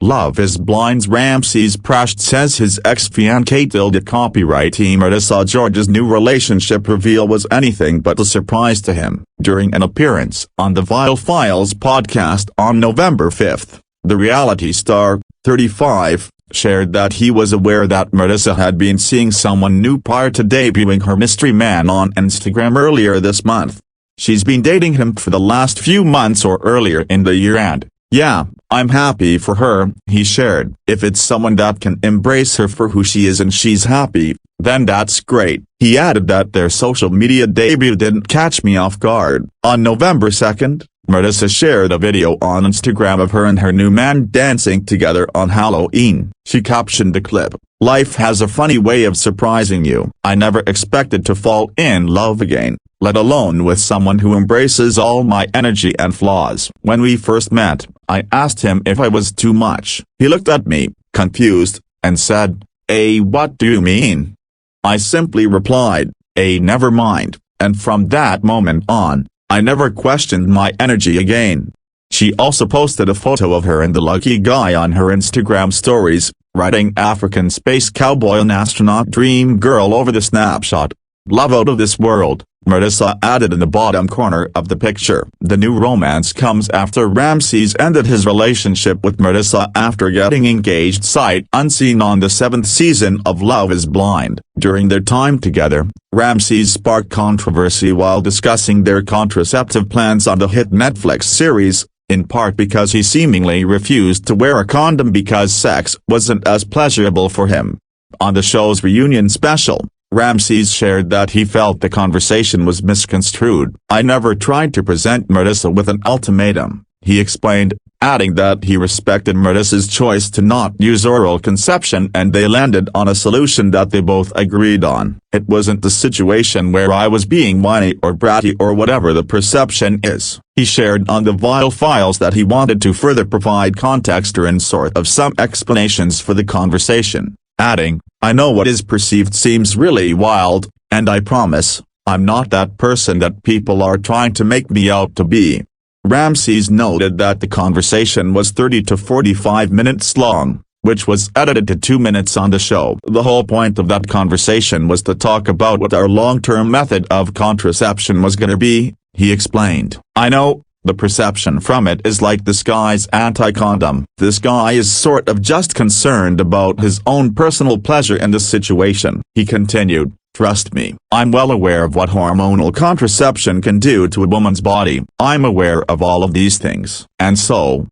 Love is Blind's Ramses Reaction says his ex-fiancée copywriter Marissa George's new relationship reveal was anything but a surprise to him. During an appearance on the Vital Files podcast on November 5, the reality star, 35, shared that he was aware that Marissa had been seeing someone new prior to debuting her mystery man on Instagram earlier this month. She's been dating him for the last few months or earlier in the year and, yeah, I'm happy for her, he shared. If it's someone that can embrace her for who she is and she's happy, then that's great. He added that their social media debut didn't catch me off guard. On November 2, Marissa shared a video on Instagram of her and her new man dancing together on Halloween. She captioned the clip, "Life has a funny way of surprising you. I never expected to fall in love again, let alone with someone who embraces all my energy and flaws. When we first met, I asked him if I was too much. He looked at me, confused, and said, 'What do you mean?' I simply replied, 'Never mind,' and from that moment on, I never questioned my energy again." She also posted a photo of her and the lucky guy on her Instagram stories, writing "African space cowboy and astronaut dream girl" over the snapshot. "Love out of this world," Marissa added in the bottom corner of the picture. The new romance comes after Ramses ended his relationship with Marissa after getting engaged sight unseen on the 7th season of Love is Blind. During their time together, Ramses sparked controversy while discussing their contraceptive plans on the hit Netflix series, in part because he seemingly refused to wear a condom because sex wasn't as pleasurable for him. On the show's reunion special, Ramses shared that he felt the conversation was misconstrued. "I never tried to present Marissa with an ultimatum," he explained, adding that he respected Marissa's choice to not use oral conception and they landed on a solution that they both agreed on. "It wasn't the situation where I was being whiny or bratty or whatever the perception is." He shared on the Vital Files that he wanted to further provide context or sort of some explanations for the conversation, adding, "I know what is perceived seems really wild, and I promise, I'm not that person that people are trying to make me out to be." Ramses noted that the conversation was 30 to 45 minutes long, which was edited to 2 minutes on the show. "The whole point of that conversation was to talk about what our long-term method of contraception was gonna be," he explained. "I know, the perception from it is like this guy's anti-condom. This guy is sort of just concerned about his own personal pleasure in the situation," he continued. "Trust me, I'm well aware of what hormonal contraception can do to a woman's body. I'm aware of all of these things. And so,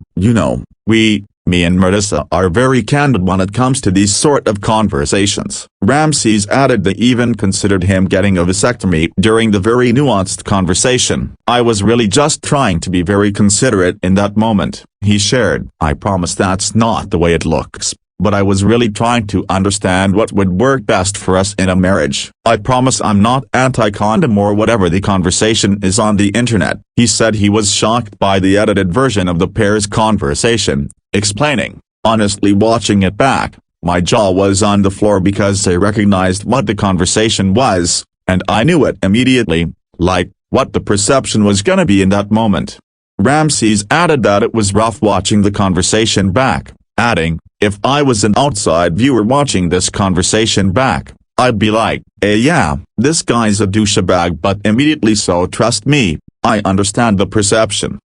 me and Marissa are very candid when it comes to these sort of conversations." Ramses added they even considered him getting a vasectomy during the very nuanced conversation. "I was really just trying to be very considerate in that moment," he shared. "I promise that's not the way it looks, but I was really trying to understand what would work best for us in a marriage. I promise I'm not anti-condom or whatever the conversation is on the internet." He said he was shocked by the edited version of the pair's conversation, explaining, "Honestly, watching it back, my jaw was on the floor because I recognized what the conversation was, and I knew it immediately, like, what the perception was gonna be in that moment." Ramses added that it was rough watching the conversation back, adding, "If I was an outside viewer watching this conversation back, I'd be like, yeah, this guy's a douchebag, but immediately so trust me, I understand the perception."